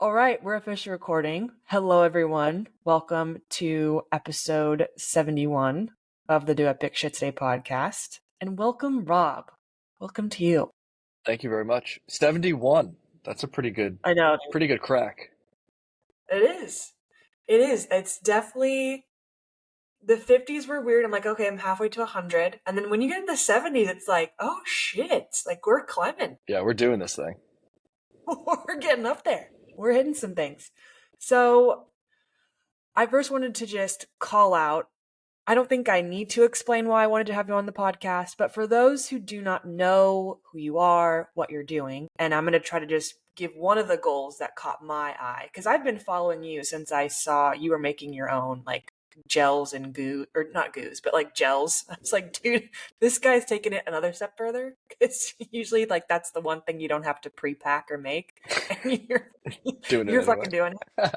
All right, we're officially recording. Hello, everyone. Welcome to episode 71 of the Do Epic Shit Today podcast. And welcome, Rob. Welcome to you. Thank you very much. 71. That's a pretty good crack. It is. It is. It's definitely the 50s were weird. I'm like, okay, I'm halfway to 100. And then when you get in the 70s, it's like, oh shit. Like we're climbing. Yeah, we're doing this thing. We're getting up there. We're hitting some things. So I first wanted to just call out. I don't think I need to explain why I wanted to have you on the podcast, but for those who do not know who you are, what you're doing, and I'm going to try to just give one of the goals that caught my eye, because I've been following you since I saw you were making your own, like, gels and goo, or not goos, but like gels. I was like, dude, this guy's taking it another step further. It's usually like that's the one thing you don't have to pre-pack or make, and you're Doing it fucking doing it.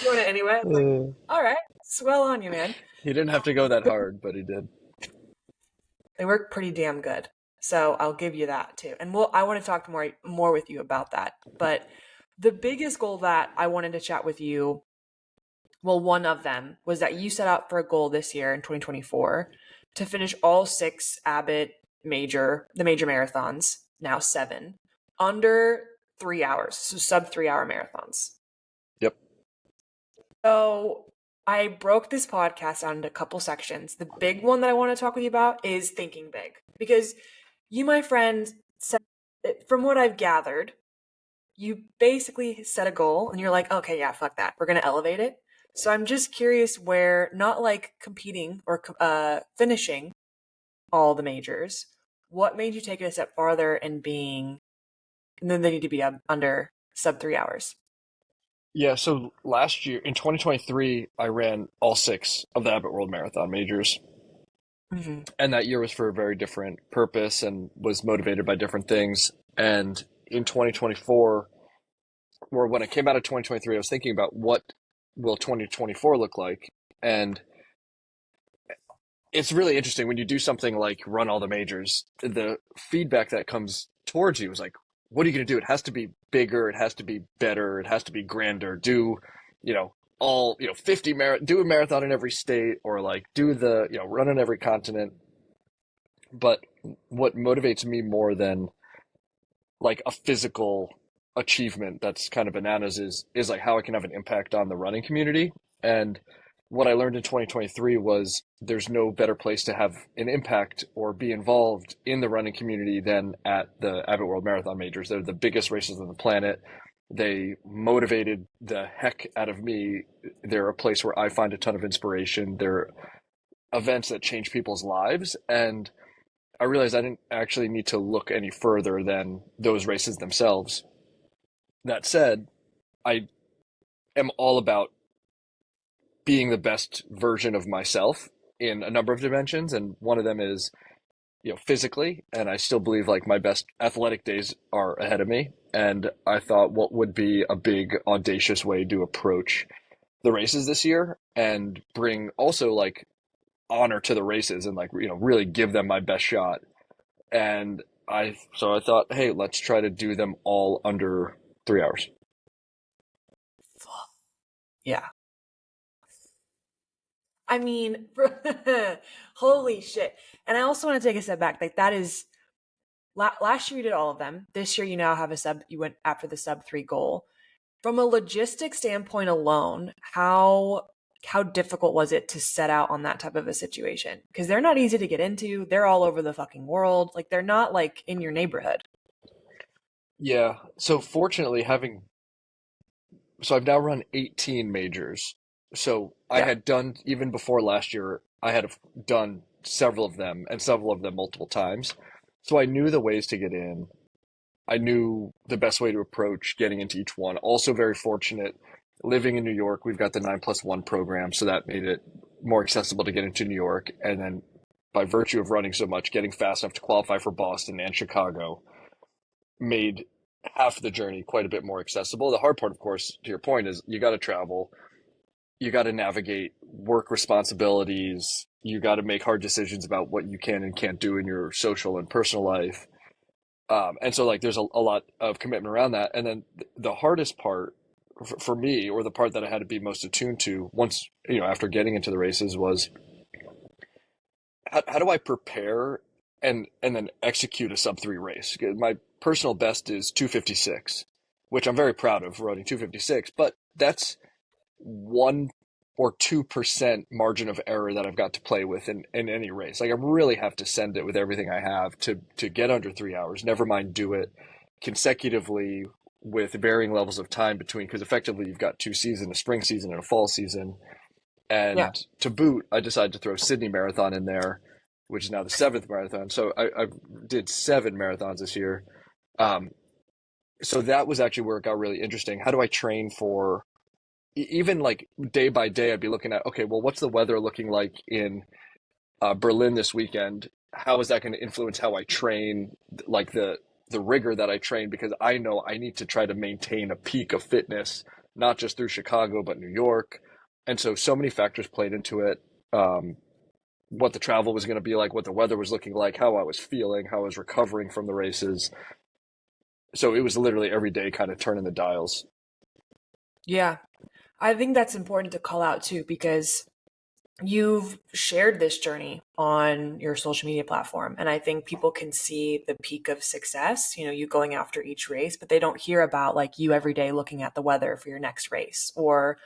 Doing it anyway. Like, all right, swell on you, man. He didn't have to go that hard, but he did. They work pretty damn good. So I'll give you that too. And I want to talk more with you about that. But the biggest goal that I wanted to chat with you, well, one of them was that you set out for a goal this year in 2024 to finish all 6 Abbott the major marathons, now 7, under 3 hours. So sub 3 hour marathons. Yep. So I broke this podcast down into a couple sections. The big one that I want to talk with you about is thinking big. Because you, my friend, said, from what I've gathered, you basically set a goal and you're like, okay, yeah, fuck that. We're going to elevate it. So I'm just curious where, not like competing or finishing all the majors, what made you take it a step farther and then they need to be under sub 3 hours? Yeah, so last year, in 2023, I ran all 6 of the Abbott World Marathon Majors. Mm-hmm. And that year was for a very different purpose and was motivated by different things. And in 2024, or when I came out of 2023, I was thinking about what will 2024 look like. And it's really interesting when you do something like run all the majors, the feedback that comes towards you is like, what are you going to do? It has to be bigger. It has to be better. It has to be grander. Do, all, 50 do a marathon in every state, or like do the, run on every continent. But what motivates me more than like a physical achievement that's kind of bananas is like how I can have an impact on the running community. And what I learned in 2023 was there's no better place to have an impact or be involved in the running community than at the Abbott World Marathon Majors. They're the biggest races on the planet. They motivated the heck out of me. They're a place where I find a ton of inspiration. They're events that change people's lives. And I realized I didn't actually need to look any further than those races themselves. That said, I am all about being the best version of myself in a number of dimensions, and one of them is physically, and I still believe like my best athletic days are ahead of me. And I thought, what would be a big audacious way to approach the races this year and bring also like honor to the races and like really give them my best shot. And I thought, hey, let's try to do them all under 3 hours. Yeah. I mean, holy shit. And I also want to take a step back. Like that is, last year you did all of them. This year you now have you went after the sub 3 goal. From a logistic standpoint alone, how difficult was it to set out on that type of a situation? Because they're not easy to get into. They're all over the fucking world. Like they're not like in your neighborhood. Yeah. So fortunately I've now run 18 majors. So I had done, even before last year, I had done several of them and several of them multiple times. So I knew the ways to get in. I knew the best way to approach getting into each one. Also very fortunate living in New York. We've got the 9+1 program, so that made it more accessible to get into New York. And then by virtue of running so much, getting fast enough to qualify for Boston and Chicago made half the journey quite a bit more accessible. The hard part, of course, to your point, is you got to travel. You got to navigate work responsibilities. You got to make hard decisions about what you can and can't do in your social and personal life. And so like there's a lot of commitment around that. And then the hardest part for me, or the part that I had to be most attuned to once, after getting into the races was how do I prepare and then execute a sub 3 race? My personal best is 2:56, which I'm very proud of running 2:56, but that's 1 or 2% margin of error that I've got to play with in any race. Like I really have to send it with everything I have to get under 3 hours. Never mind do it consecutively with varying levels of time between, because effectively you've got two seasons, a spring season and a fall season. Yeah. And to boot, I decided to throw Sydney Marathon in there, which is now the seventh marathon. So I did 7 marathons this year. Um, so that was actually where it got really interesting. How do I train for even like day by day? I'd be looking at, okay, well, what's the weather looking like in Berlin this weekend? How is that going to influence how I train, like the rigor that I train? Because I know I need to try to maintain a peak of fitness, not just through Chicago, but New York. And so many factors played into it. What the travel was going to be like, what the weather was looking like, how I was feeling, how I was recovering from the races. So it was literally every day kind of turning the dials. Yeah. I think that's important to call out too, because you've shared this journey on your social media platform. And I think people can see the peak of success, you going after each race, but they don't hear about like you every day looking at the weather for your next race, or,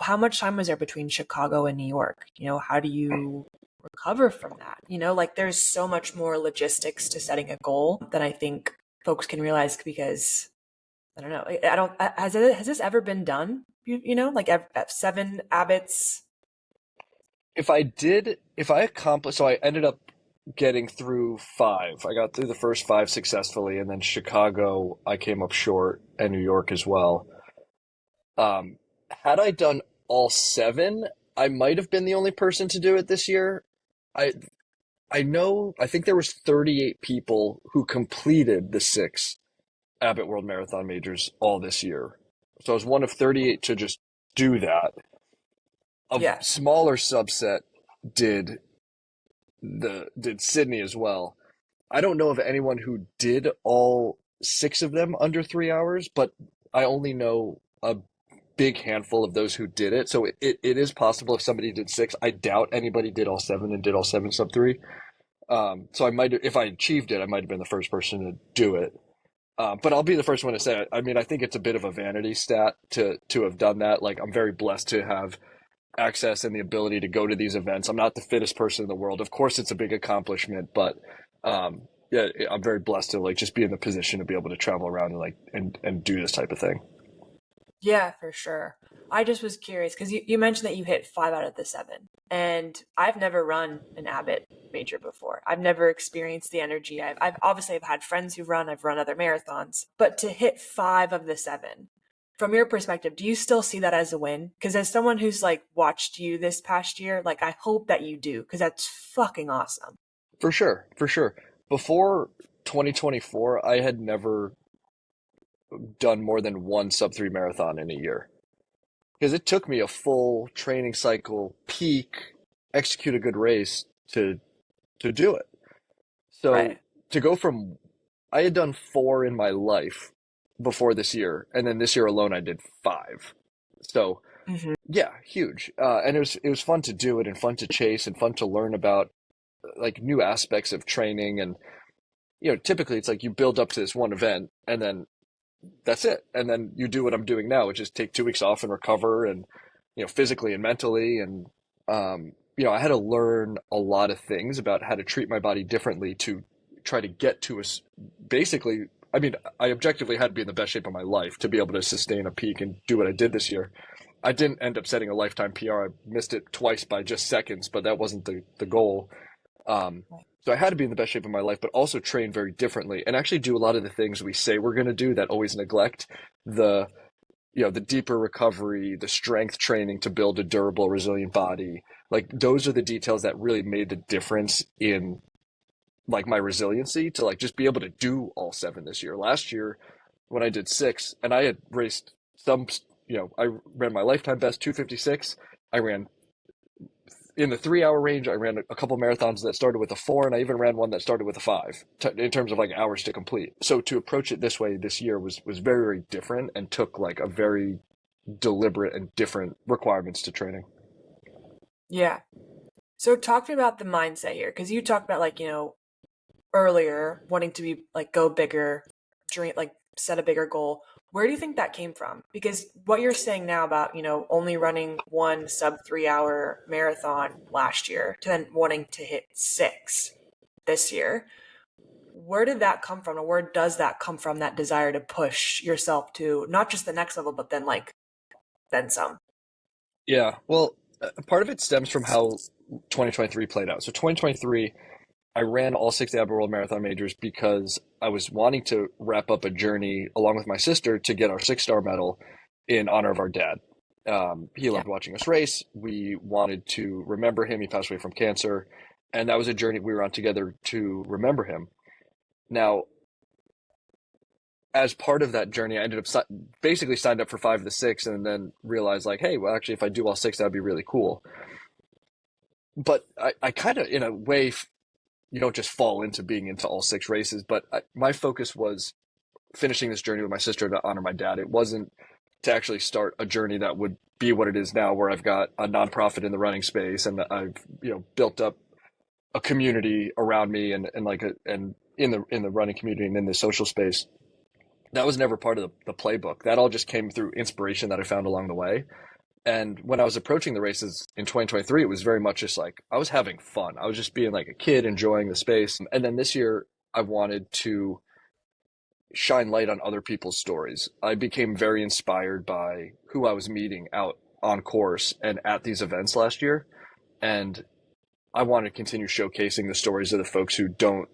how much time was there between Chicago and New York? How do you recover from that? Like there's so much more logistics to setting a goal than I think folks can realize, because I don't know. I don't, has this ever been done? Like 7 Abbott's. If I accomplished, so I ended up getting through 5. I got through the first 5 successfully, and then Chicago, I came up short, and New York as well. Um, had I done all 7, I might have been the only person to do it this year. I I think there was 38 people who completed the 6 Abbott World Marathon Majors all this year. So I was one of 38 to just do that. A Yeah. smaller subset did did Sydney as well. I don't know of anyone who did all 6 of them under 3 hours, but I only know a big handful of those who did it. So it is possible if somebody did 6. I doubt anybody did all 7 and did all 7 sub 3. So I might, if I achieved it, I might have been the first person to do it. But I'll be the first one to say it. I mean, I think it's a bit of a vanity stat to have done that. Like, I'm very blessed to have access and the ability to go to these events. I'm not the fittest person in the world. Of course, it's a big accomplishment, but yeah, I'm very blessed to like just be in the position to be able to travel around and and do this type of thing. Yeah, for sure. I just was curious because you mentioned that you hit 5 out of the 7. And I've never run an Abbott major before. I've never experienced the energy. I've obviously I've had friends who run, I've run other marathons, but to hit 5 of the 7, from your perspective, do you still see that as a win? Because as someone who's like watched you this past year, like I hope that you do, because that's fucking awesome. For sure, for sure. Before 2024, I had never done more than one sub 3 marathon in a year because it took me a full training cycle, peak, execute a good race to do it. So Right. to go from, I had done 4 in my life before this year, and then this year alone I did 5. So Hmm. yeah, huge. And it was fun to do it and fun to chase and fun to learn about like new aspects of training. And typically it's like you build up to this one event and then that's it. And then you do what I'm doing now, which is take 2 weeks off and recover and physically and mentally. And I had to learn a lot of things about how to treat my body differently to try to get to basically, I mean, I objectively had to be in the best shape of my life to be able to sustain a peak and do what I did this year. I didn't end up setting a lifetime PR. I missed it twice by just seconds, but that wasn't the goal. Um, so I had to be in the best shape of my life, but also train very differently and actually do a lot of the things we say we're going to do that always neglect the, the deeper recovery, the strength training to build a durable, resilient body. Like those are the details that really made the difference in like my resiliency to like just be able to do all 7 this year. Last year when I did 6 and I had raced some, I ran my lifetime best 2:56. I ran in the 3 hour range. I ran a couple marathons that started with a 4, and I even ran one that started with a 5 in terms of like hours to complete. So to approach it this way this year was very, very different and took like a very deliberate and different requirements to training. Yeah. So talk to me about the mindset here, because you talked about like, earlier wanting to be like go bigger, dream like set a bigger goal. Where do you think that came from? Because what you're saying now about, only running one sub 3 hour marathon last year to then wanting to hit 6 this year, where did that come from? Or where does that come from, that desire to push yourself to not just the next level, but then some? Yeah, well, part of it stems from how 2023 played out. So 2023, I ran all 6 Abbott World Marathon Majors because I was wanting to wrap up a journey along with my sister to get our 6-star medal in honor of our dad. He Yeah. loved watching us race. We wanted to remember him. He passed away from cancer, and that was a journey we were on together to remember him. Now, as part of that journey, I ended up basically signed up for 5 of the 6, and then realized like, hey, well, actually, if I do all 6, that'd be really cool. But I kind of, in a way, you don't just fall into being into all 6 races. But my focus was finishing this journey with my sister to honor my dad. It wasn't to actually start a journey that would be what it is now, where I've got a nonprofit in the running space, and I've built up a community around me, and like and in the running community and in the social space. That was never part of the playbook. That all just came through inspiration that I found along the way. And when I was approaching the races in 2023, it was very much just like I was having fun. I was just being like a kid, enjoying the space. And then this year, I wanted to shine light on other people's stories. I became very inspired by who I was meeting out on course and at these events last year. And I want to continue showcasing the stories of the folks who don't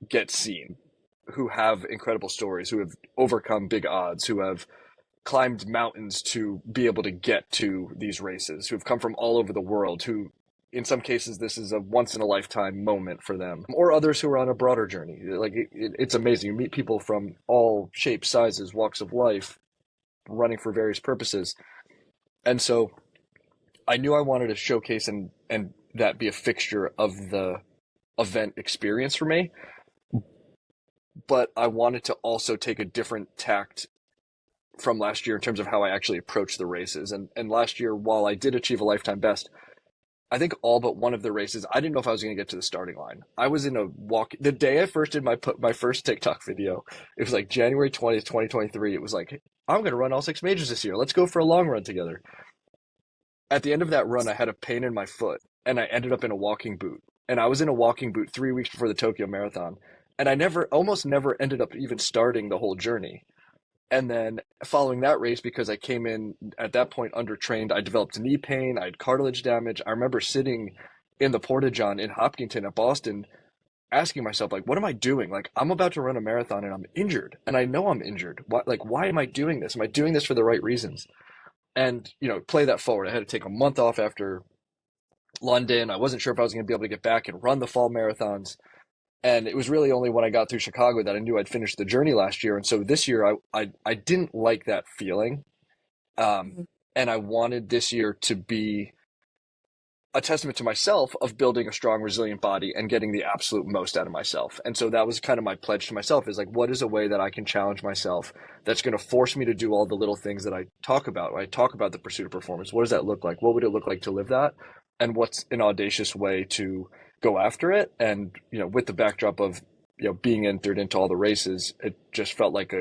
get seen, who have incredible stories, who have overcome big odds, who have climbed mountains to be able to get to these races, who have come from all over the world, who in some cases this is a once in a lifetime moment for them, or others who are on a broader journey. Like it's amazing. You meet people from all shapes, sizes, walks of life, running for various purposes. And so I knew I wanted to showcase and that be a fixture of the event experience for me, but I wanted to also take a different tact from last year in terms of how I actually approached the races. And last year, while I did achieve a lifetime best, I think all but one of the races, I didn't know if I was going to get to the starting line. I was in a walk the day I first did my first TikTok video. It was like January 20th, 2023. It was like, I'm going to run all 6 majors this year. Let's go for a long run together. At the end of that run, I had a pain in my foot, and I ended up in a walking boot. And I was in a walking boot 3 weeks before the Tokyo Marathon. And I almost never ended up even starting the whole journey. And then following that race, because I came in at that point undertrained, I developed knee pain, I had cartilage damage. I remember sitting in the Porta-John in Hopkinton at Boston asking myself, like, what am I doing? Like, I'm about to run a marathon and I'm injured. And I know I'm injured. Why am I doing this? Am I doing this for the right reasons? And, play that forward. I had to take a month off after London. I wasn't sure if I was going to be able to get back and run the fall marathons. And it was really only when I got through Chicago that I knew I'd finished the journey last year. And so this year, I didn't like that feeling. Mhm. And I wanted this year to be a testament to myself of building a strong, resilient body and getting the absolute most out of myself. And so that was kind of my pledge to myself, is like, what is a way that I can challenge myself that's going to force me to do all the little things that I talk about when I talk about the pursuit of performance? What does that look like? What would it look like to live that? And what's an audacious way to go after it? And, with the backdrop of, being entered into all the races, it just felt like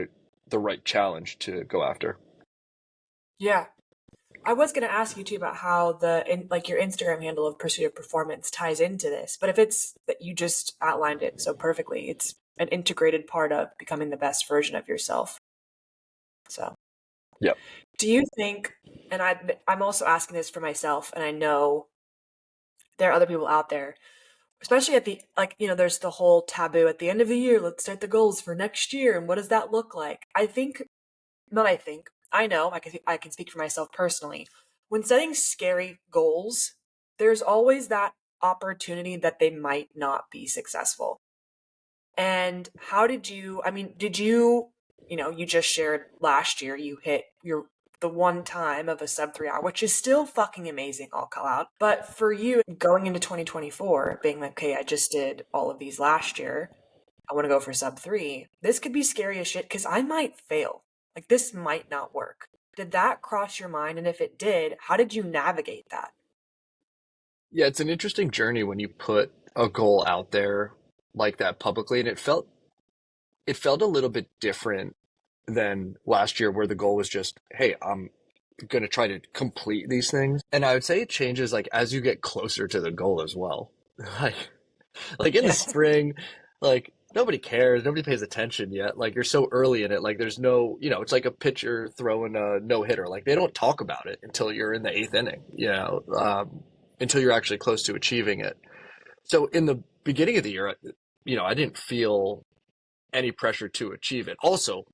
the right challenge to go after. Yeah. I was going to ask you too about how your Instagram handle of Pursuit of Performance ties into this, but if it's that you just outlined it so perfectly, it's an integrated part of becoming the best version of yourself. So, Yep. do you think, and I'm also asking this for myself, and I know there are other people out there, especially at the, there's the whole taboo at the end of the year, let's start the goals for next year. And what does that look like? I know, I can speak for myself personally. When setting scary goals, there's always that opportunity that they might not be successful. And how did you, you just shared last year you hit your the one time of a sub 3 hour, which is still fucking amazing, I'll call out. But for you going into 2024, being like, okay, I just did all of these last year, I want to go for sub 3, this could be scary as shit because I might fail. Like, this might not work. Did that cross your mind? And if it did, how did you navigate that? Yeah, it's an interesting journey when you put a goal out there like that publicly, and it felt a little bit different than last year where the goal was just, hey, I'm going to try to complete these things. And I would say it changes like as you get closer to the goal as well. Like like in the Yes. spring, like nobody cares, nobody pays attention yet. Like you're so early in it, like there's no, it's like a pitcher throwing a no hitter. Like they don't talk about it until you're in the eighth inning, until you're actually close to achieving it. So in the beginning of the year, I didn't feel any pressure to achieve it. Also,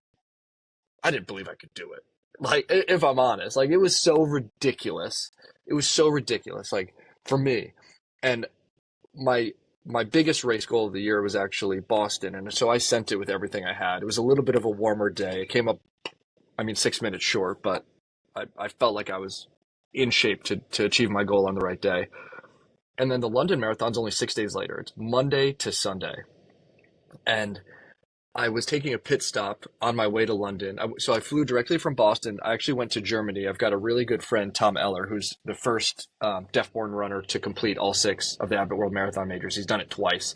I didn't believe I could do it. Like, if I'm honest, like it was so ridiculous. It was so ridiculous, like for me. And my my biggest race goal of the year was actually Boston, and so I sent it with everything I had. It was a little bit of a warmer day. It came up, I mean, 6 minutes short, but I felt like I was in shape to achieve my goal on the right day. And then the London Marathon's only 6 days later. It's Monday to Sunday, and I was taking a pit stop on my way to London. So I flew directly from Boston. I actually went to Germany. I've got a really good friend, Tom Eller, who's the first deaf-born runner to complete all six of the Abbott World Marathon Majors. He's done it twice.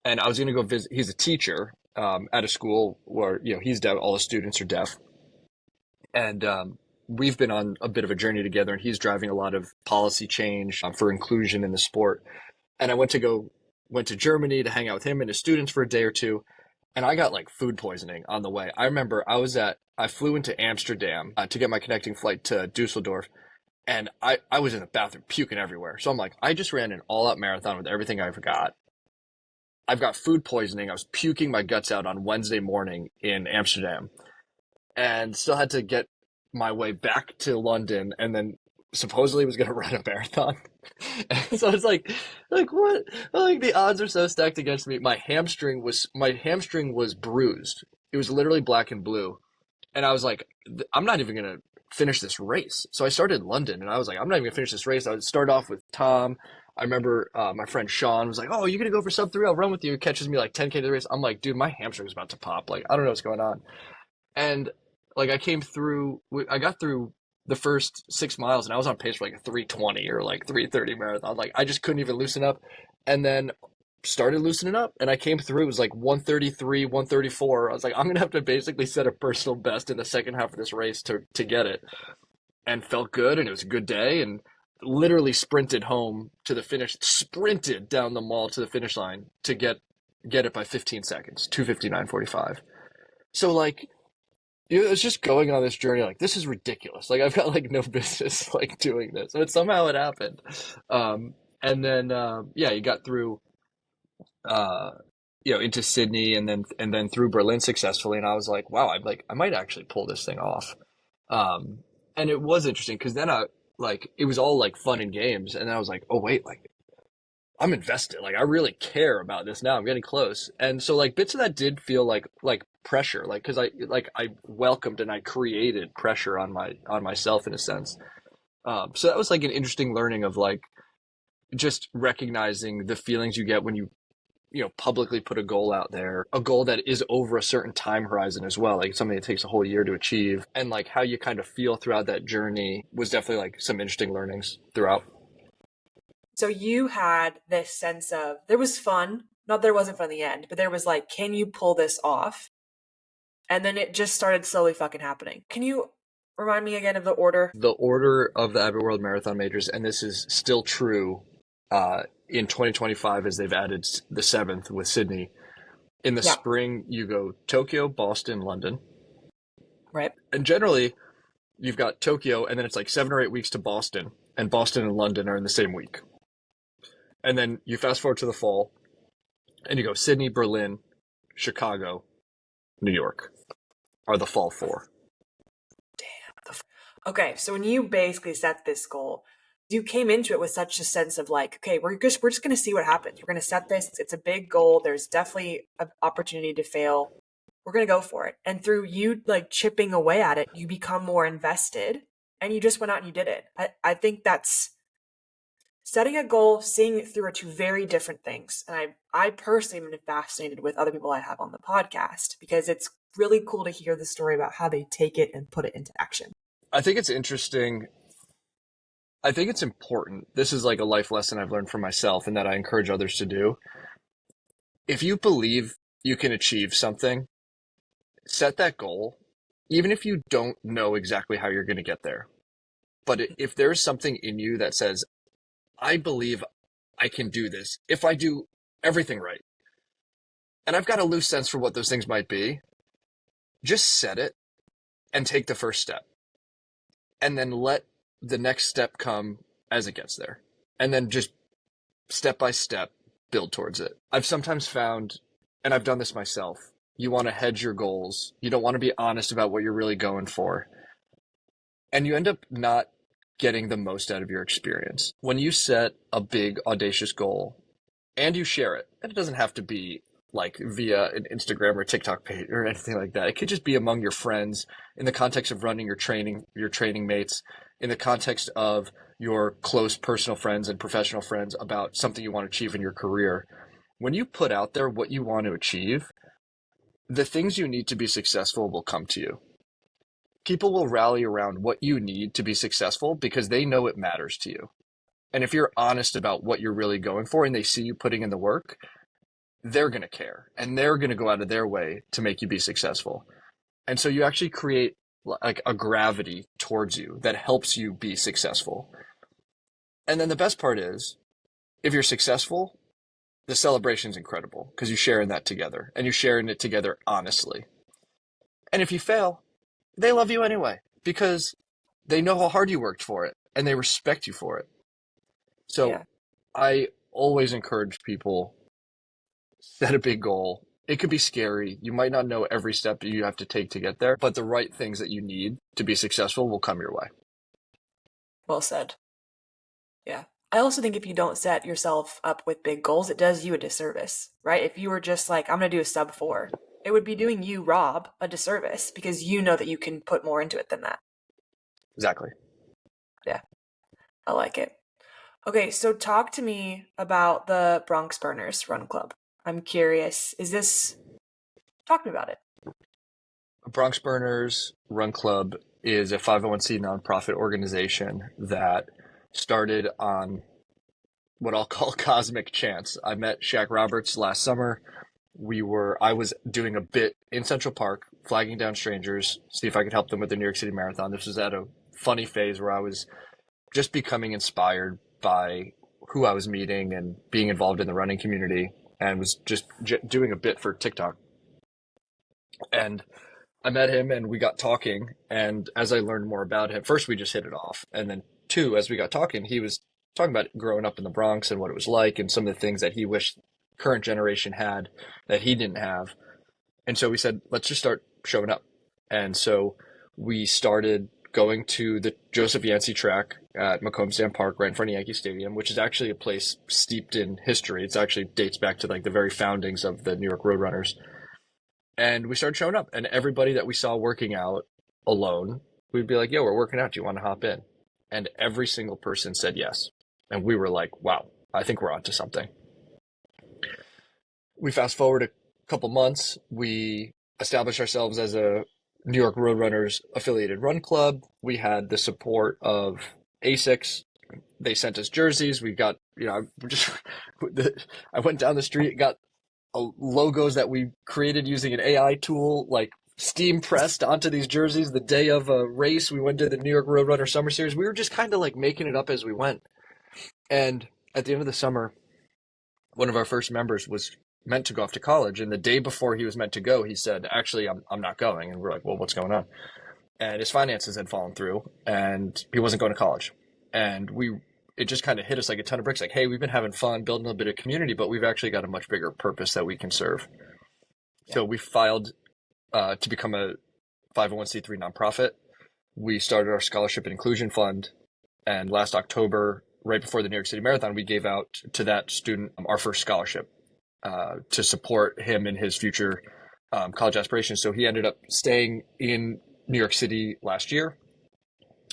And I was going to go visit. He's a teacher at a school where, he's deaf. All the students are deaf. And we've been on a bit of a journey together, and he's driving a lot of policy change for inclusion in the sport. And I went to Germany to hang out with him and his students for a day or two. And I got like food poisoning on the way. I remember I flew into Amsterdam to get my connecting flight to Dusseldorf, and I was in the bathroom puking everywhere. So I'm like, I just ran an all out marathon with everything I've got. I've got food poisoning. I was puking my guts out on Wednesday morning in Amsterdam, and still had to get my way back to London, and then supposedly was going to run a marathon. And so it's like what? Like the odds are so stacked against me. My hamstring was bruised. It was literally black and blue, and I was like, I'm not even going to finish this race. So I started London, and I was like, I'm not even going to finish this race. I would start off with Tom. I remember my friend Sean was like, "Oh, you're gonna go for sub 3? I'll run with you." He catches me like 10K to the race. I'm like, dude, my hamstring's about to pop. Like, I don't know what's going on. And like I got through the first 6 miles, and I was on pace for like a 3:20 or like 3:30 marathon. Like I just couldn't even loosen up. And then started loosening up, and I came through. It was like 1:33, 1:34. I was like, I'm gonna have to basically set a personal best in the second half of this race to get it. And felt good, and it was a good day, and literally sprinted home to the finish, sprinted down the mall to the finish line to get it by 15 seconds, 2:59:45. So like, it's just going on this journey. Like, this is ridiculous. Like, I've got like no business like doing this, but somehow it happened. And then yeah, you got through uh, into Sydney, and then through Berlin successfully, and I was like, wow, I might actually pull this thing off. Um, and it was interesting because then it was all like fun and games, and then I was like, oh wait, like I'm invested. Like I really care about this now. I'm getting close. And so like bits of that did feel like pressure, like because I welcomed and I created pressure on myself in a sense. So that was like an interesting learning of like just recognizing the feelings you get when you publicly put a goal out there, a goal that is over a certain time horizon as well, like something that takes a whole year to achieve, and like how you kind of feel throughout that journey was definitely like some interesting learnings throughout. So you had this sense of there was fun, not there wasn't fun in the end, but there was like, can you pull this off? And then it just started slowly fucking happening. Can you remind me again of the order? The order of the Abbott World Marathon Majors, and this is still true in 2025 as they've added the seventh with Sydney. In the Yeah, spring, you go Tokyo, Boston, London. right. And generally, you've got Tokyo, and then it's like 7 or 8 weeks to Boston, and Boston and London are in the same week. And then you fast forward to the fall, and you go Sydney, Berlin, Chicago, New York are the fall four. Okay, so when you basically set this goal, you came into it with such a sense of like, okay, we're just going to see what happens. We're going to set this. It's a big goal. There's definitely an opportunity to fail. we're going to go for it. And through you like chipping away at it, you become more invested and you just went out and you did it. I think that's setting a goal, seeing it through are two very different things. And I personally am fascinated with other people I have on the podcast because it's really cool to hear the story about how they take it and put it into action. I think it's interesting. I think it's important. This is like a life lesson I've learned for myself and that I encourage others to do. If you believe you can achieve something, set that goal, even if you don't know exactly how you're going to get there. But if there's something in you that says, I believe I can do this if I do everything right, and I've got a loose sense for what those things might be, just set it and take the first step. And then let the next step come as it gets there. And then just step by step, build towards it. I've sometimes found, and I've done this myself, you want to hedge your goals. You don't want to be honest about what you're really going for. And you end up not getting the most out of your experience. When you set a big, audacious goal and you share it, and it doesn't have to be like via an Instagram or TikTok page or anything like that. It could just be among your friends in the context of running your training mates, in the context of your close personal friends and professional friends about something you want to achieve in your career. When you put out there what you want to achieve, the things you need to be successful will come to you. People will rally around what you need to be successful because they know it matters to you. And if you're honest about what you're really going for and they see you putting in the work, they're going to care and they're going to go out of their way to make you be successful. And so you actually create like a gravity towards you that helps you be successful. And then the best part is, if you're successful, the celebration's incredible because you're sharing that together and you're sharing it together honestly. And if you fail, they love you anyway because they know how hard you worked for it and they respect you for it. So Yeah. I always encourage people, set a big goal. It could be scary. You might not know every step that you have to take to get there, but the right things that you need to be successful will come your way. Well said. Yeah. I also think if you don't set yourself up with big goals, it does you a disservice, right? If you were just like, I'm going to do a sub 4, it would be doing you, Rob, a disservice because you know that you can put more into it than that. Exactly. Yeah. I like it. Okay, so talk to me about the Bronx Burners Run Club. I'm curious. Talk to me about it. Bronx Burners Run Club is a 501c nonprofit organization that started on what I'll call cosmic chance. I met Shaq Roberts last summer. I was doing a bit in Central Park, flagging down strangers, see if I could help them with the New York City Marathon. This was at a funny phase where I was just becoming inspired by who I was meeting and being involved in the running community, and was just doing a bit for TikTok. And I met him and we got talking. And as I learned more about him, first we just hit it off. And then two, as we got talking, he was talking about growing up in the Bronx and what it was like and some of the things that he wished current generation had that he didn't have. And so we said, let's just start showing up. And so we started going to the Joseph Yancey track at Macomb Sand Park right in front of Yankee Stadium, which is actually a place steeped in history. It's actually dates back to like the very foundings of the New York Roadrunners. And we started showing up, and everybody that we saw working out alone, we'd be like, yo, we're working out. Do you want to hop in? And every single person said yes. And we were like, wow, I think we're onto something. We fast forward a couple months. We established ourselves as a New York Roadrunners affiliated run club. We had the support of ASICS. They sent us jerseys. We got, I went down the street, got logos that we created using an AI tool, like steam pressed onto these jerseys the day of a race. We went to the New York Roadrunner Summer Series. We were just kind of like making it up as we went. And at the end of the summer, one of our first members was meant to go off to college. And the day before he was meant to go, he said, actually, I'm not going. And we're like, well, what's going on? And his finances had fallen through and he wasn't going to college. And it just kind of hit us like a ton of bricks. Like, hey, we've been having fun, building a bit of community, but we've actually got a much bigger purpose that we can serve. Yeah. So we filed to become a 501c3 nonprofit. We started our scholarship and inclusion fund. And last October, right before the New York City Marathon, we gave out to that student our first scholarship to support him in his future college aspirations. So he ended up staying in New York City last year,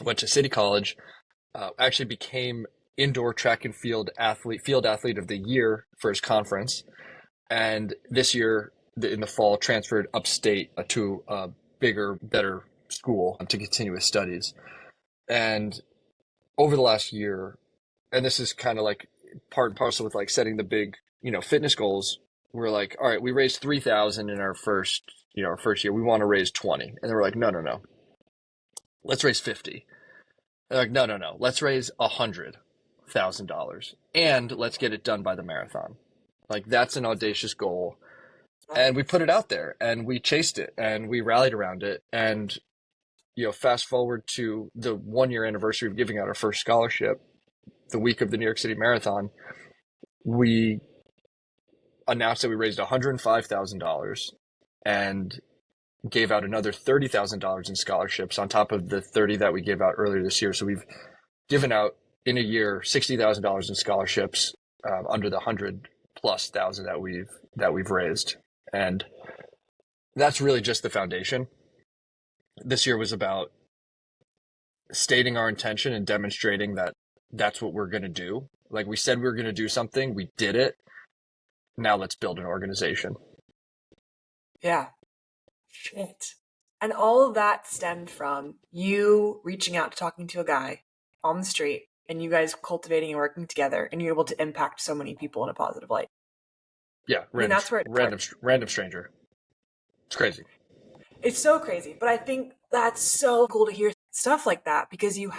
went to City College, actually became indoor track and field athlete of the year for his conference. And this year, in the fall, transferred upstate to a bigger, better school to continue his studies. And over the last year, and this is kind of like part and parcel with like setting the big, fitness goals. We're like, all right, we raised 3,000 in our first year. We want to raise 20. And they were like, no, no, no. Let's raise 50. They're like, no, no, no. Let's raise $100,000 and let's get it done by the marathon. Like that's an audacious goal. And we put it out there and we chased it and we rallied around it. And, fast forward to the 1 year anniversary of giving out our first scholarship, the week of the New York City Marathon, we announced that we raised $105,000 and gave out another $30,000 in scholarships on top of the 30 that we gave out earlier this year. So we've given out in a year $60,000 in scholarships under the 100,000+ that we've raised, and that's really just the foundation. This year was about stating our intention and demonstrating that that's what we're going to do. Like we said we were going to do something, we did it. Now let's build an organization. Yeah. Shit. And all of that stemmed from you reaching out to talking to a guy on the street and you guys cultivating and working together and you're able to impact so many people in a positive light. Yeah. That's where random stranger. It's crazy. It's so crazy, but I think that's so cool to hear stuff like that because you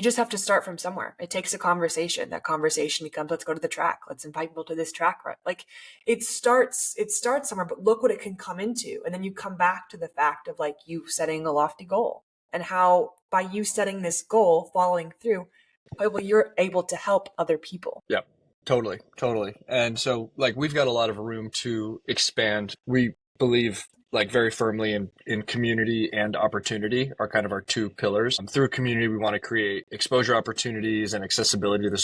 just have to start from somewhere. It takes a conversation. That conversation becomes, let's go to the track. Let's invite people to this track run. Like it starts somewhere, but look what it can come into. And then you come back to the fact of like you setting a lofty goal and how by you setting this goal, following through, you're able to help other people. Yeah, totally. And so like we've got a lot of room to expand. We believe like very firmly in community and opportunity are kind of our two pillars. Through community, we want to create exposure opportunities and accessibility to the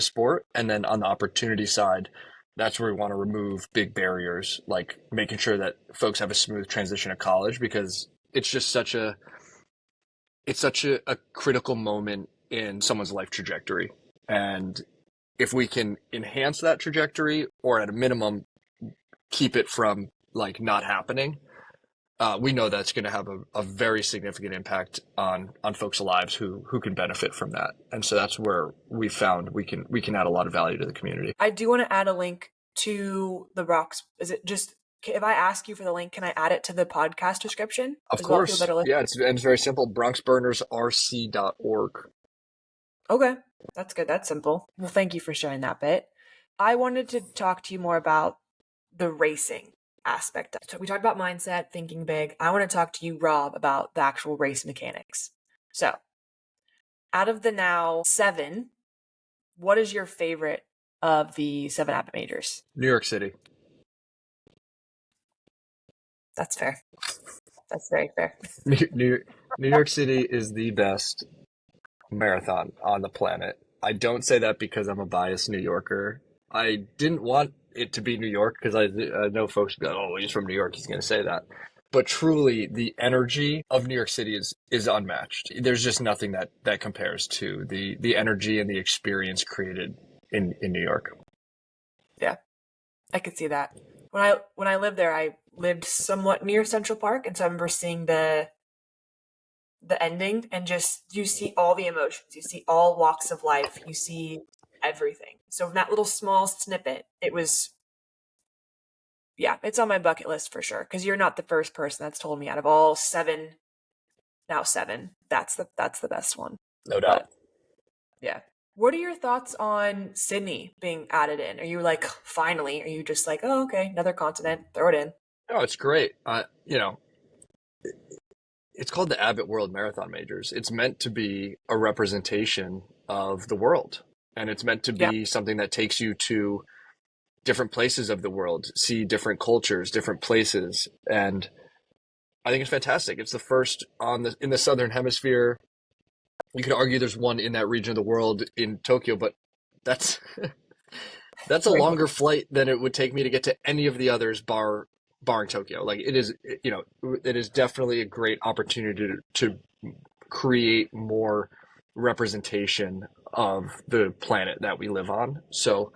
sport. And then on the opportunity side, that's where we want to remove big barriers, like making sure that folks have a smooth transition to college, because it's just such a critical moment in someone's life trajectory. And if we can enhance that trajectory or at a minimum keep it from like not happening, we know that's going to have a very significant impact on folks' lives who can benefit from that. And so that's where we found we can add a lot of value to the community. I do want to add a link to the Bronx. Is it just, if I ask you for the link, can I add it to the podcast description? Of course. Yeah, it's very simple. BronxBurnersRC.org. Okay, that's good. That's simple. Well, thank you for sharing that bit. I wanted to talk to you more about the racing aspect. So we talked about mindset, thinking big. I want to talk to you, Rob, about the actual race mechanics. So out of the now 7, what is your favorite of the 7 Abbott Majors? New York City. That's fair. That's very fair. New York City is the best marathon on the planet. I don't say that because I'm a biased New Yorker. I didn't want it to be New York because I know folks go, oh, he's from New York, he's going to say that. But truly, the energy of New York City is unmatched. There's just nothing that compares to the energy and the experience created in New York. Yeah, I could see that. When I lived there, I lived somewhat near Central Park, and so I remember seeing the ending, and just you see all the emotions, you see all walks of life, you see everything. So in that little small snippet, it was, yeah, it's on my bucket list for sure. Because you're not the first person that's told me out of all 7, that's the best one. No doubt. But, yeah. What are your thoughts on Sydney being added in? Are you like, finally? Are you just like, oh, okay, another continent, throw it in? Oh, it's great. It's called the Abbott World Marathon Majors. It's meant to be a representation of the world. And it's meant to be something that takes you to different places of the world, see different cultures, different places. And I think it's fantastic. It's the first in the Southern Hemisphere. You could argue there's one in that region of the world in Tokyo, but that's That's a longer flight than it would take me to get to any of the others, barring Tokyo. Like it is, it is definitely a great opportunity to create more representation of the planet that we live on. So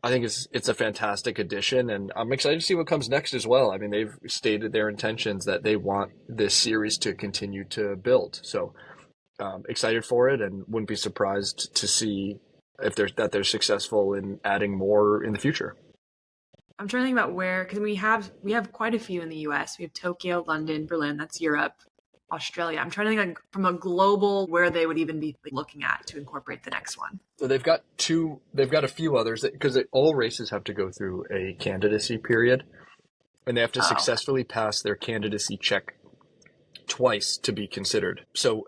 I think it's a fantastic addition, and I'm excited to see what comes next as well. I mean, they've stated their intentions that they want this series to continue to build. So excited for it, and wouldn't be surprised to see if they're successful in adding more in the future. I'm trying to think about where, because we have quite a few in the U.S. We have Tokyo, London, Berlin. That's Europe, Australia. I'm trying to think like, from a global where they would even be looking at to incorporate the next one. So they've got two. They've got a few others because all races have to go through a candidacy period, and they have to Oh, successfully pass their candidacy check twice to be considered. So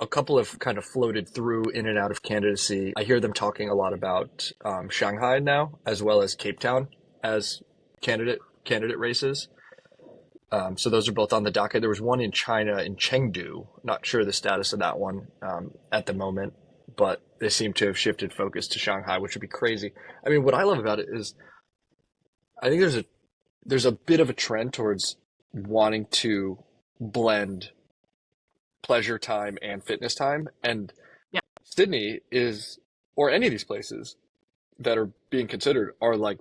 a couple have kind of floated through in and out of candidacy. I hear them talking a lot about Shanghai now, as well as Cape Town as candidate races. So those are both on the docket. There was one in China in Chengdu. Not sure the status of that one at the moment, but they seem to have shifted focus to Shanghai, which would be crazy. I mean, what I love about it is I think there's a bit of a trend towards wanting to blend pleasure time and fitness time, and yeah. Sydney is, or any of these places that are being considered, are like,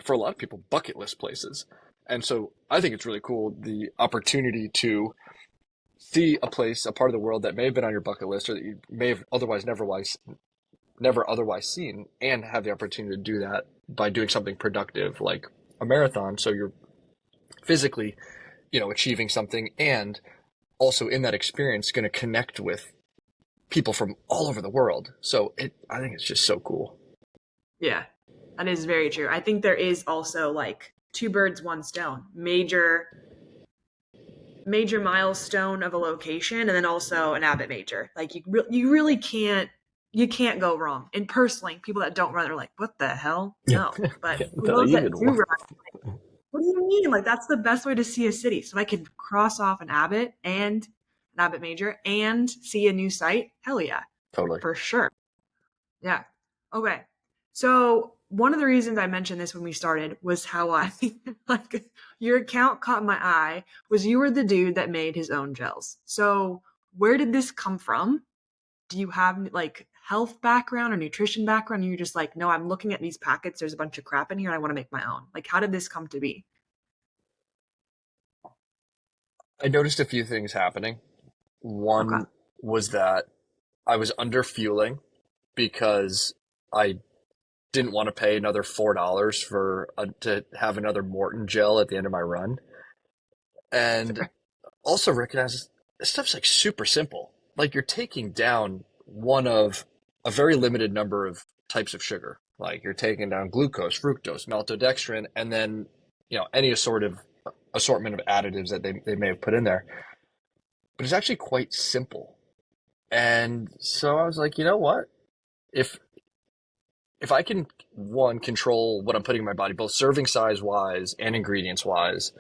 for a lot of people, bucket list places. And so I think it's really cool, the opportunity to see a place, a part of the world that may have been on your bucket list or that you may have otherwise never otherwise seen, and have the opportunity to do that by doing something productive like a marathon. So you're physically, achieving something, and also in that experience going to connect with people from all over the world. So I think it's just so cool. Yeah, that is very true. I think there is also like two birds, one stone. Major milestone of a location, and then also an Abbott major. Like you really can't go wrong. And personally, people that don't run are like, what the hell? No. But for The those that even do one. run, what do you mean? Like that's the best way to see a city. So I can cross off an Abbott and an Abbott major and see a new site. Hell yeah, Totally. for sure. Yeah. Okay. So one of the reasons I mentioned this when we started was how I like your account caught my eye was you were the dude that made his own gels. So where did this come from? Do you have like health background or nutrition background? You're just like, no, I'm looking at these packets. There's a bunch of crap in here. And I want to make my own. Like, how did this come to be? I noticed a few things happening. Okay. One was that I was under fueling because I didn't want to pay another $4 to have another Morton gel at the end of my run, and Fair. also recognize this stuff's like super simple. Like you're taking down one of a very limited number of types of sugar. Like you're taking down glucose, fructose, maltodextrin, and then any sort of assortment of additives that they may have put in there. But it's actually quite simple. And so I was like, you know what? If I can, one, control what I'm putting in my body, both serving size wise and ingredients wise,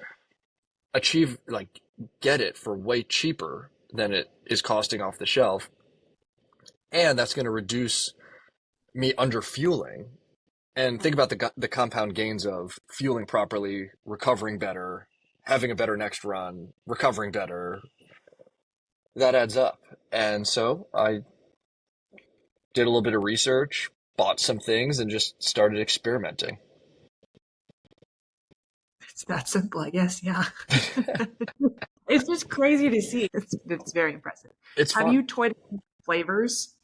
achieve, like, get it for way cheaper than it is costing off the shelf, and that's going to reduce me under fueling. And think about the compound gains of fueling properly, recovering better, having a better next run, recovering better. That adds up. And so I did a little bit of research, bought some things, and just started experimenting. It's that simple, I guess. Yeah. It's just crazy to see. It's very impressive. It's Have fun. you toyed with flavors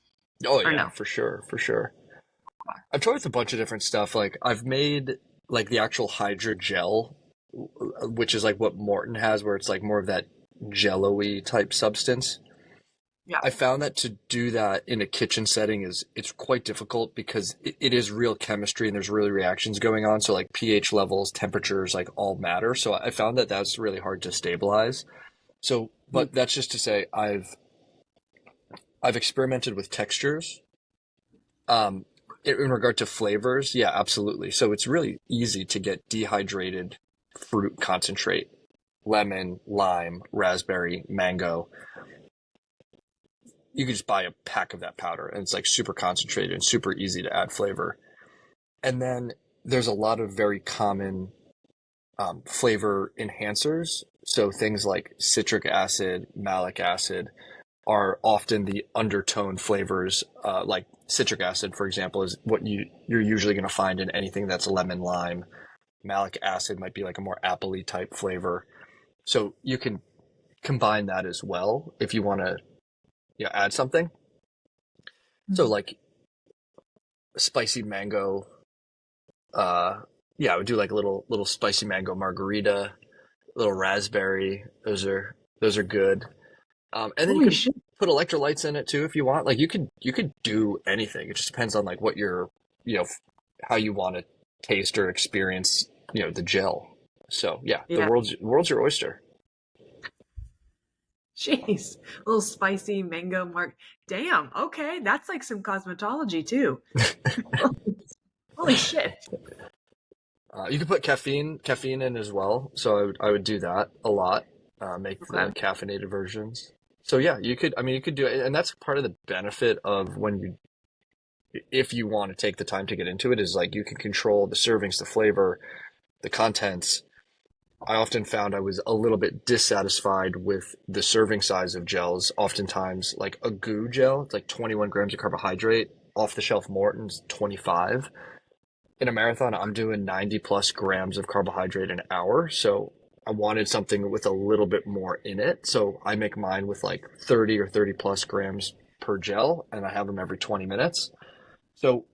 Oh or yeah, no? for sure, for sure. I've tried with a bunch of different stuff. Like I've made like the actual hydrogel, which is like what Morton has, where it's like more of that jello-y type substance. Yeah. I found that to do that in a kitchen setting it's quite difficult because it is real chemistry and there's really reactions going on. So like pH levels, temperatures, like all matter. So I found that that's really hard to stabilize. So, Mm. but that's just to say I've experimented with textures. Um, in regard to flavors, yeah, absolutely. So it's really easy to get dehydrated fruit concentrate, lemon, lime, raspberry, mango. You can just buy a pack of that powder and it's like super concentrated and super easy to add flavor. And then there's a lot of very common flavor enhancers. So things like citric acid, malic acid are often the undertone flavors. Like citric acid, for example, is what you're usually going to find in anything that's lemon lime. Malic acid might be like a more appley type flavor. So you can combine that as well if you want to, add something. So Mhm. like spicy mango. Yeah, I would do like a little spicy mango margarita, little raspberry. Those are good. And then you Holy could shit. put electrolytes in it too if you want. Like you could do anything. It just depends on like what your you know how you want to taste or experience the gel. So yeah, the Yeah. world's your oyster. Jeez. A little spicy mango mark. Damn. Okay. That's like some cosmetology too. Holy shit. You could put caffeine in as well. So I would do that a lot. Make Okay. the caffeinated versions. So yeah, you could. I mean, you could do it, and that's part of the benefit of when if you want to take the time to get into it, is like you can control the servings, the flavor, the contents. I often found I was a little bit dissatisfied with the serving size of gels. Oftentimes, like a goo gel, it's like 21 grams of carbohydrate. Off the shelf Morton's 25. In a marathon, I'm doing 90 plus grams of carbohydrate an hour. So I wanted something with a little bit more in it. So I make mine with like 30 or 30 plus grams per gel, and I have them every 20 minutes. So,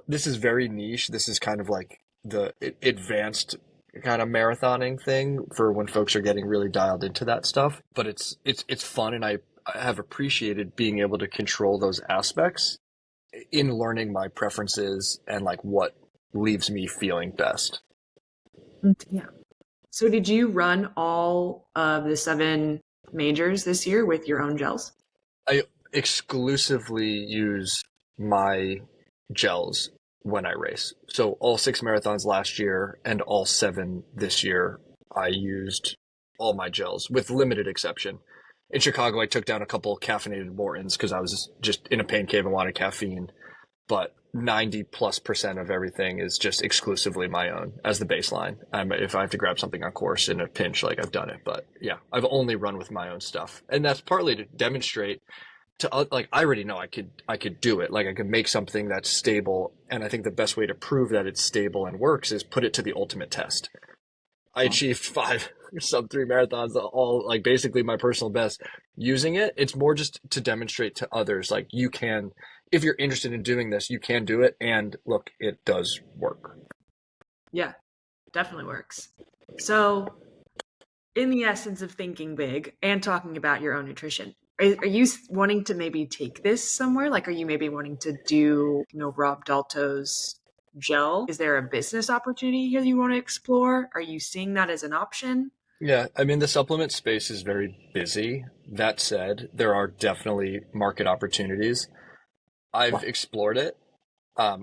this is very niche. This is kind of like the advanced kind of marathoning thing for when folks are getting really dialed into that stuff. But it's fun, and I have appreciated being able to control those aspects in learning my preferences and like what leaves me feeling best. Yeah. So did you run all of the 7 majors this year with your own gels? I exclusively use my gels when I race. So all 6 marathons last year and all 7 this year, I used all my gels with limited exception. In Chicago, I took down a couple caffeinated Mortons because I was just in a pain cave and wanted caffeine. But 90+% of everything is just exclusively my own as the baseline. If I have to grab something on course in a pinch, like I've done it. But yeah, I've only run with my own stuff. And that's partly to demonstrate to like I already know I could do it. Like I could make something that's stable, and I think the best way to prove that it's stable and works is put it to the ultimate test. I achieved 5 sub 3 marathons, all like basically my personal best using it. It's more just to demonstrate to others like you can, if you're interested in doing this, you can do it, and look, it does work. Yeah, definitely works. So, in the essence of thinking big and talking about your own nutrition, are you wanting to maybe take this somewhere? Like, are you maybe wanting to do, Rob Dalto's gel? Is there a business opportunity here you want to explore? Are you seeing that as an option? Yeah, I mean, the supplement space is very busy. That said, there are definitely market opportunities. I've explored it. I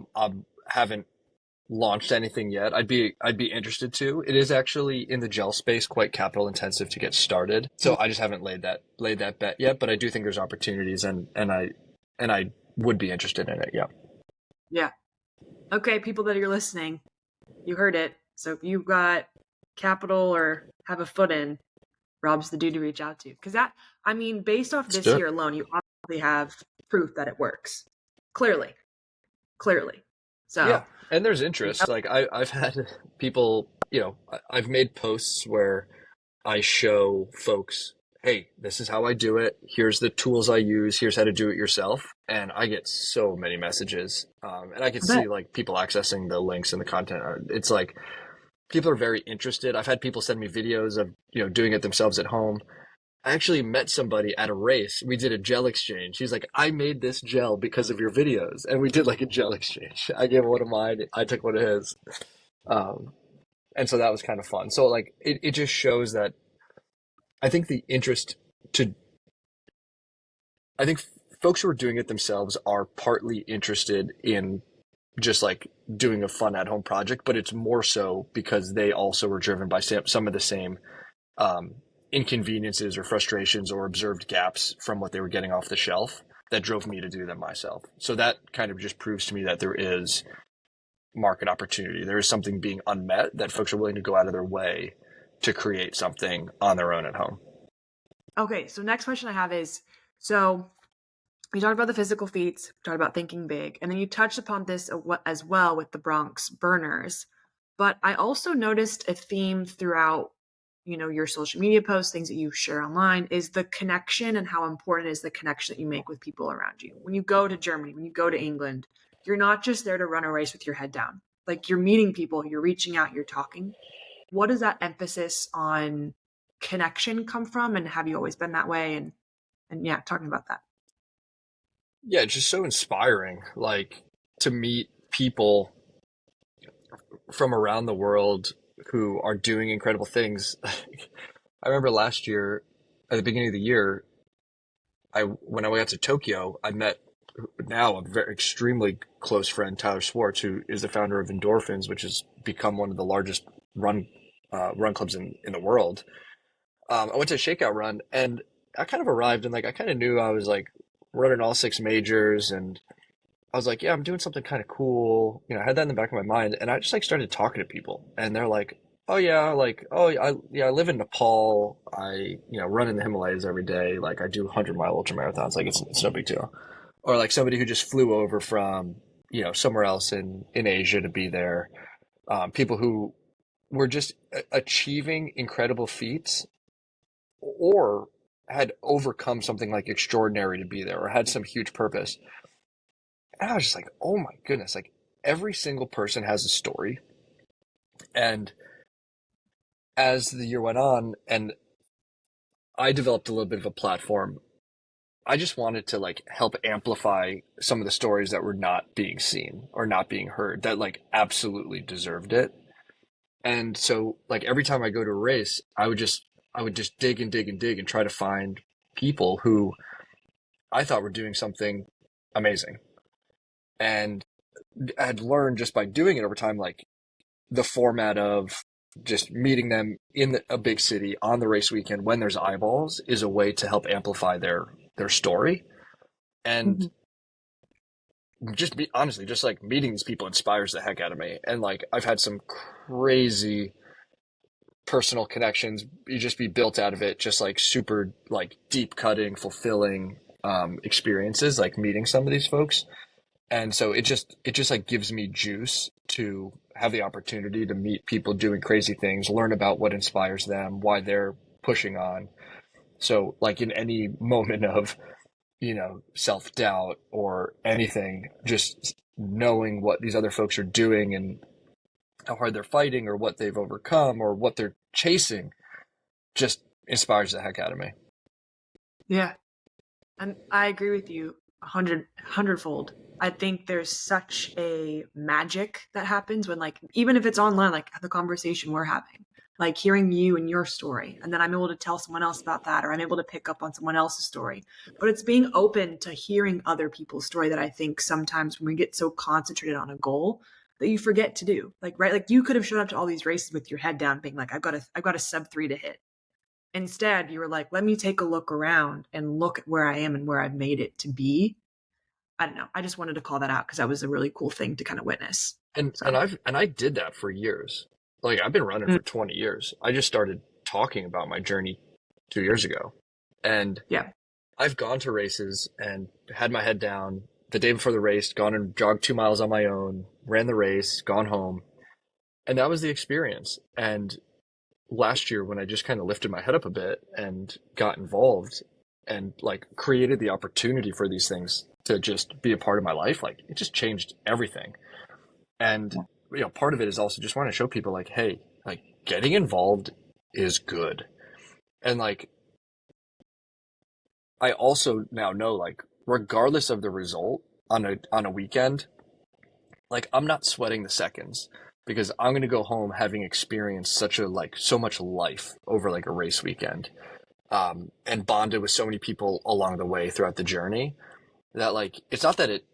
haven't launched anything yet. I'd be interested to. It is actually in the gel space quite capital intensive to get started. So I just haven't laid that bet yet, but I do think there's opportunities, and I would be interested in it. Yeah. Yeah. Okay, people that are listening, you heard it. So if you've got capital or have a foot in, Rob's the dude to reach out to. Because I mean, based off Let's do this it. year alone, you obviously have proof that it works. Clearly, clearly. Yeah. So, And there's you interest. Like I've had people, I've made posts where I show folks, hey, this is how I do it. Here's the tools I use. Here's how to do it yourself. And I get so many messages. And I can I bet. see like people accessing the links and the content. It's like people are very interested. I've had people send me videos of, doing it themselves at home. I actually met somebody at a race. We did a gel exchange. He's like, I made this gel because of your videos. And we did like a gel exchange. I gave him one of mine. I took one of his. Um, and so that was kind of fun. So like it just shows that I think the interest to I think folks who are doing it themselves are partly interested in just like doing a fun at home project, but it's more so because they also were driven by some of the same um, inconveniences or frustrations or observed gaps from what they were getting off the shelf that drove me to do them myself. So that kind of just proves to me that there is market opportunity. There is something being unmet that folks are willing to go out of their way to create something on their own at home. Okay, so next question I have is, so you talked about the physical feats, you talked about thinking big, and then you touched upon this as well with the Bronx Burners. But I also noticed a theme throughout, your social media posts, things that you share online, is the connection and how important is the connection that you make with people around you. When you go to Germany, when you go to England, you're not just there to run a race with your head down. Like you're meeting people, you're reaching out, you're talking. What does that emphasis on connection come from? And have you always been that way? And yeah, talking about that. Yeah, it's just so inspiring, like to meet people from around the world who are doing incredible things. I remember last year, at the beginning of the year, when I went to Tokyo, I met now a very extremely close friend, Tyler Swartz, who is the founder of Endorphins, which has become one of the largest run clubs in the world. I went to a shakeout run, and I kind of arrived and like I kind of knew I was like running all six majors, and I was like, yeah, I'm doing something kind of cool. I had that in the back of my mind, and I just like started talking to people, and they're like, oh yeah, like oh I live in Nepal. I run in the Himalayas every day. Like I do 100-mile ultra marathons. Like it's no big deal. Or like somebody who just flew over from somewhere else in Asia to be there. People who were just achieving incredible feats or had overcome something like extraordinary to be there or had some huge purpose. And I was just like, oh my goodness, like every single person has a story. And as the year went on and I developed a little bit of a platform, I just wanted to like help amplify some of the stories that were not being seen or not being heard that like absolutely deserved it. And so like every time I go to a race, I would just dig and dig and dig and try to find people who I thought were doing something amazing. And I had learned just by doing it over time, like the format of just meeting them in a big city on the race weekend when there's eyeballs is a way to help amplify their story. And Mm-hmm. just be honestly, just like meeting these people inspires the heck out of me. And like I've had some crazy personal connections you just be built out of it, just like super like deep cutting, fulfilling experiences, like meeting some of these folks. And so it just like gives me juice to have the opportunity to meet people doing crazy things, learn about what inspires them, why they're pushing on. So like in any moment of, self-doubt or anything, just knowing what these other folks are doing and how hard they're fighting or what they've overcome or what they're chasing just inspires the heck out of me. Yeah. And I agree with you hundredfold. I think there's such a magic that happens when like, even if it's online, like the conversation we're having, like hearing you and your story, and then I'm able to tell someone else about that, or I'm able to pick up on someone else's story. But it's being open to hearing other people's story that I think sometimes when we get so concentrated on a goal that you forget to do. Like, right, like you could have shown up to all these races with your head down, being like, I've got a sub 3 to hit. Instead, you were like, let me take a look around and look at where I am and where I've made it to be. I don't know. I just wanted to call that out because that was a really cool thing to kind of witness. And So, and I did that for years. Like I've been running mm, for 20 years. I just started talking about my journey 2 years ago. And yeah. I've gone to races and had my head down the day before the race, gone and jogged 2 miles on my own, ran the race, gone home. And that was the experience. And last year when I just kind of lifted my head up a bit and got involved and like created the opportunity for these things to just be a part of my life, like it just changed everything. And part of it is also just want to show people like, hey, like getting involved is good. And like I also now know like regardless of the result on a weekend, like I'm not sweating the seconds because I'm going to go home having experienced such a like so much life over like a race weekend. And bonded with so many people along the way throughout the journey that like it's not that it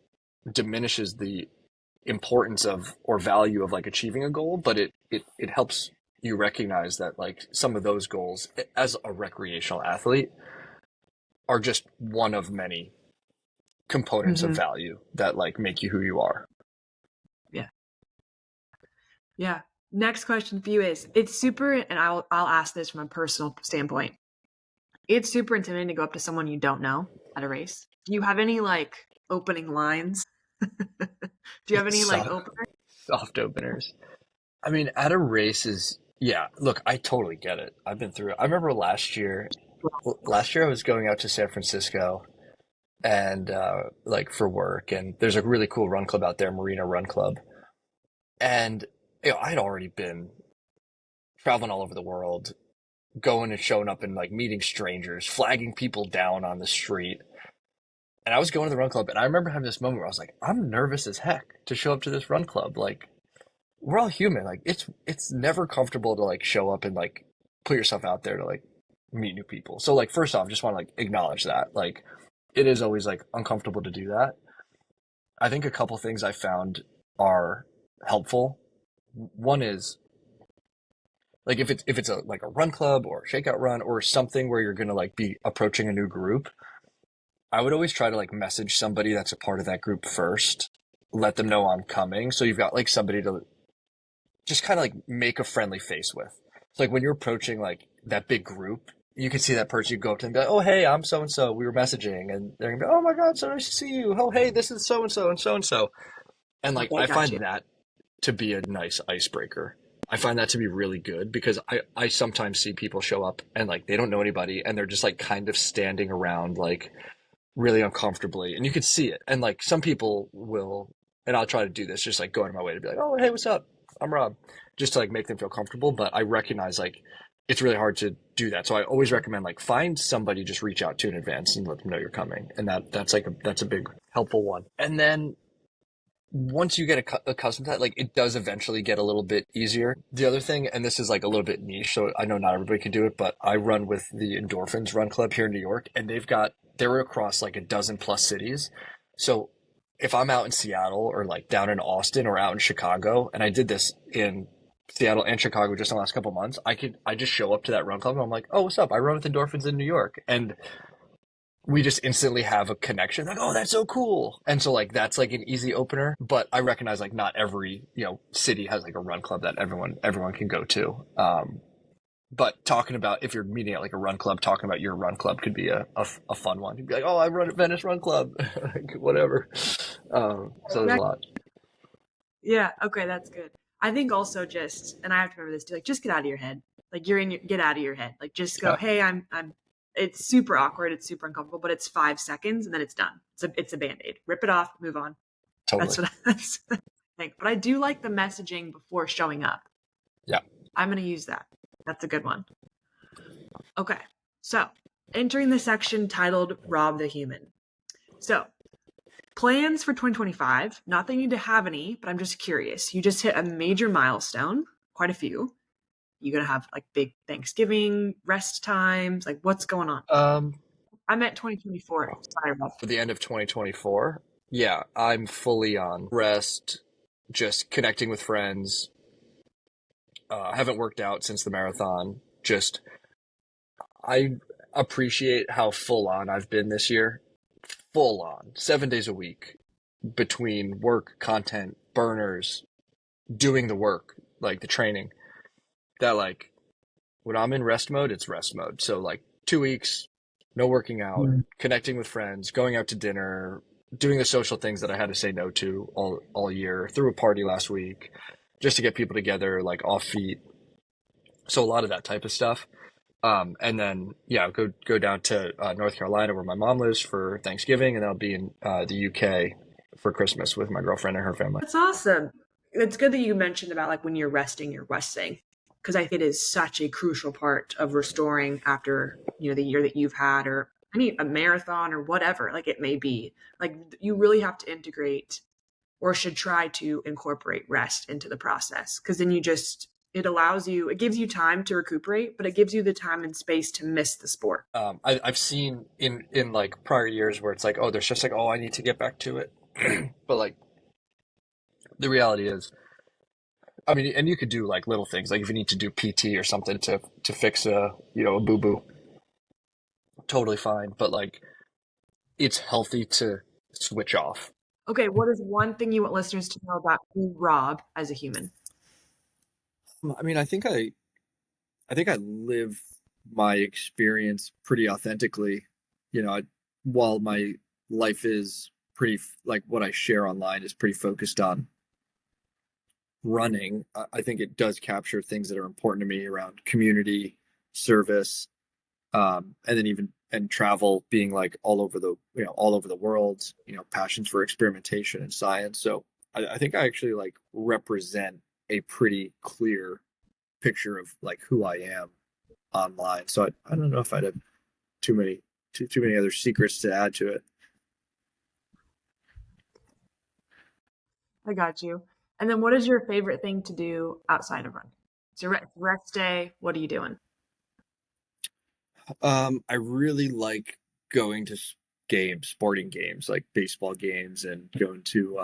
diminishes the importance of or value of like achieving a goal, but it helps you recognize that like some of those goals as a recreational athlete are just one of many components of Hmm. value that like make you who you are. Yeah. Yeah. Next question for you is, it's super, and I'll ask this from a personal standpoint. It's super intimidating to go up to someone you don't know at a race. Do you have any like opening lines? Do you have any like Soft, opener? soft openers. I mean, at a race is, yeah, look, I totally get it. I've been through it. I remember last year I was going out to San Francisco and like for work, and there's a really cool run club out there, Marina Run Club. And I had already been traveling all over the world, going and showing up and like meeting strangers, flagging people down on the street. And I was going to the run club, and I remember having this moment where I was like, I'm nervous as heck to show up to this run club. Like, we're all human. Like, it's never comfortable to like show up and like put yourself out there to like meet new people. So like, first off, just want to like acknowledge that. Like, it is always like uncomfortable to do that. I think a couple things I found are helpful. One is like if it's a like a run club or a shakeout run or something where you're gonna like be approaching a new group, I would always try to like message somebody that's a part of that group first, let them know I'm coming. So you've got like somebody to just kind of like make a friendly face with. So like when you're approaching like that big group, you can see that person, you go up to them and be like, oh, hey, I'm so and so. We were messaging. And they're going to be, oh my God, so nice to see you. Oh, hey, this is so and so and so and so. And like Okay, I got find you. that to be a nice icebreaker. I find that to be really good because I sometimes see people show up and like they don't know anybody and they're just like kind of standing around like really uncomfortably, and you can see it. And like some people will, and I'll try to do this, just like going out of my way to be like, oh, hey, what's up? I'm Rob, just to like make them feel comfortable. But I recognize like it's really hard to do that. So I always recommend like find somebody, just reach out to in advance and let them know you're coming. And that's a big helpful one. And then once you get accustomed to that, like it does eventually get a little bit easier. The other thing, and this is like a little bit niche, so I know not everybody can do it, but I run with the Endorphins Run Club here in New York, and they're across like a dozen plus cities. So if I'm out in Seattle or like down in Austin or out in Chicago, and I did this in Seattle and Chicago just in the last couple months, I just show up to that run club and I'm like, oh, what's up? I run with Endorphins in New York, and we just instantly have a connection. Like, oh, that's so cool. And so like that's like an easy opener. But I recognize like not every, city has like a run club that everyone can go to. But talking about if you're meeting at like a run club, talking about your run club could be a fun one. You'd be like, oh, I run at Venice Run Club, like, whatever. So there's a lot. Yeah, okay, that's good. I think also just, and I have to remember this too, like just get out of your head. Like get out of your head. Like just go, Yeah, hey, I'm it's super awkward, it's super uncomfortable, but it's 5 seconds and then it's done. It's a band-aid. Rip it off, move on. totally. That's what that's what I think. But I do like the messaging before showing up. Yeah. I'm gonna use that. That's a good one. Okay. So entering the section titled Rob the Human. So plans for 2025, not that you need to have any, but I'm just curious. You just hit a major milestone, quite a few. You gonna have like big Thanksgiving rest times? Like what's going on? Um, I meant 2024. Sorry about for the end of 2024, yeah, I'm fully on rest, just connecting with friends. I haven't worked out since the marathon. Just I appreciate how full on I've been this year. Full on, 7 days a week between work, content, burners, doing the work, like the training. That like when I'm in rest mode, it's rest mode. So like 2 weeks, no working out, connecting with friends, going out to dinner, doing the social things that I had to say no to all year. Threw a party last week just to get people together, like off feet. So a lot of that type of stuff. And then yeah, go down to North Carolina where my mom lives for Thanksgiving, and I'll be in the UK for Christmas with my girlfriend and her family. That's awesome. It's good that you mentioned about like when you're resting, because I think it is such a crucial part of restoring after the year that you've had, or a marathon or whatever like it may be. Like you really have to integrate, or should try to incorporate rest into the process, because then it gives you time to recuperate, but it gives you the time and space to miss the sport. I've seen in like prior years where it's like, oh, there's just like, oh, I need to get back to it, but like the reality is, I mean, and you could do like little things, like if you need to do PT or something to fix a boo boo, totally fine. But like, it's healthy to switch off. Okay, what is one thing you want listeners to know about you, Rob, as a human? I mean, I think I live my experience pretty authentically. You know, while my life is pretty like what I share online is pretty focused on running, I think it does capture things that are important to me around community, service, and then even and travel being like all over the all over the world. You know, passions for experimentation and science. So I think I actually like represent a pretty clear picture of like who I am online. So I don't know if I'd have too many too many other secrets to add to it. I got you. And then what is your favorite thing to do outside of running? It's your rest day. What are you doing? I really like going to games, sporting games like baseball games, and going to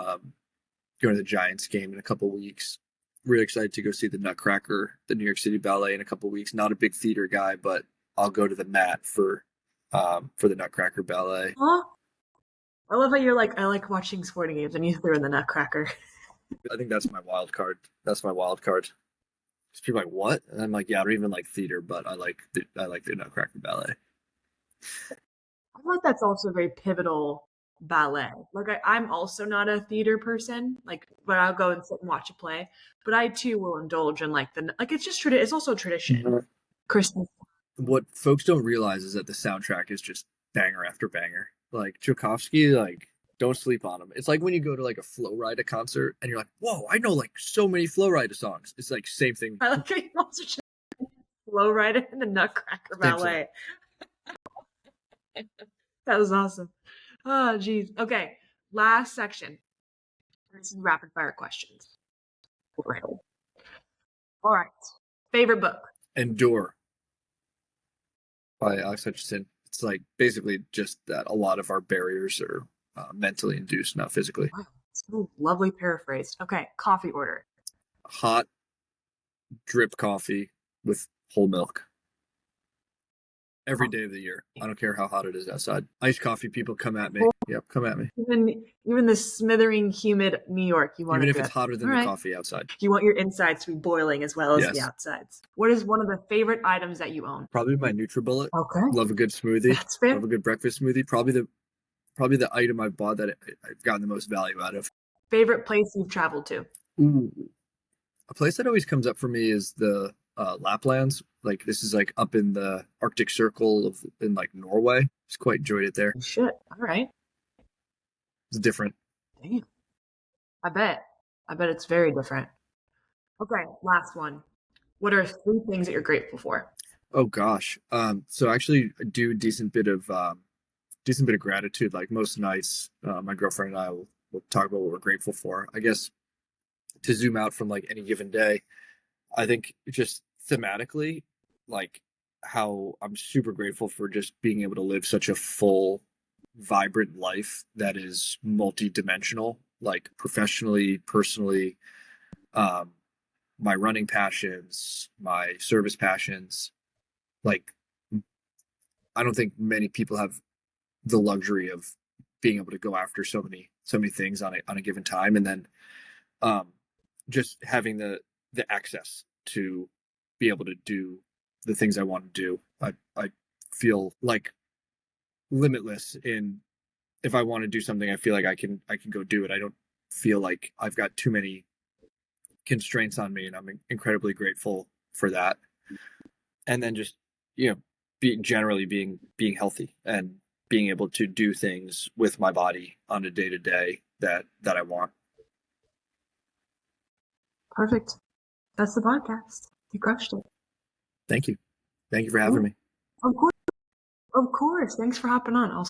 the Giants game in a couple weeks. Really excited to go see the Nutcracker, the New York City Ballet in a couple weeks. Not a big theater guy, but I'll go to the mat for the Nutcracker Ballet. Huh? I love how you're like, I like watching sporting games and you threw in the Nutcracker. I think that's my wild card. That's my wild card. People are like, what? And I'm like, yeah, I don't even like theater, but I like the Nutcracker Ballet. I feel like that's also very pivotal ballet. Like I'm also not a theater person, like, but I'll go and sit and watch a play. But I too will indulge in like the like it's just it's also a tradition. Mhm. Christmas. What folks don't realize is that the soundtrack is just banger after banger. Like Tchaikovsky, like don't sleep on him. It's like when you go to like a Flow Rida concert and you're like, whoa, I know like so many Flow Rida songs. It's like same thing. I like how you also just flow right in the Nutcracker Same thing. ballet. That was awesome. Oh, geez. Okay, last section. This is rapid fire questions. Right. All right. Favorite book? Endure by Alex Hutchinson. It's like basically just that a lot of our barriers are mentally induced, not physically. Wow, so lovely paraphrased. Okay, coffee order. Hot drip coffee with whole milk every Huh? day of the year. I don't care how hot it is outside. Iced coffee people come at me. Yep, come at me. Even the smithering humid New York, you want Even it if it's good. hotter than All the right. coffee outside. You want your insides to be boiling as well as the Yes. outsides. What is one of the favorite items that you own? Probably my NutriBullet. Okay, Love a good smoothie. that's fair. Love a good breakfast smoothie. Probably the item I bought that I've gotten the most value out of. Favorite place you've traveled to? Ooh. A place that always comes up for me is the Laplands. Like this is like up in the Arctic Circle of in like Norway. Just quite enjoyed it there. Shit. All right. It's different. Damn. I bet. I bet it's very different. Okay, last one. What are three things that you're grateful for? Oh gosh. So actually I do a decent bit of gratitude. Like most nights, my girlfriend and I will talk about what we're grateful for. I guess to zoom out from like any given day, I think just thematically, like how I'm super grateful for just being able to live such a full, vibrant life that is multi-dimensional, like professionally, personally, um, my running passions, my service passions. Like I don't think many people have the luxury of being able to go after so many things on a given time, and then um, just having the access to be able to do the things I want to do. I feel like limitless in if I want to do something, I feel like I can go do it. I don't feel like I've got too many constraints on me, and I'm incredibly grateful for that. And then just you know, generally being healthy and being able to do things with my body on a day to day that I want. Perfect. That's the podcast. You crushed it. Thank you. Thank you for Yeah, having me. of course. Of course. Thanks for hopping on. I'll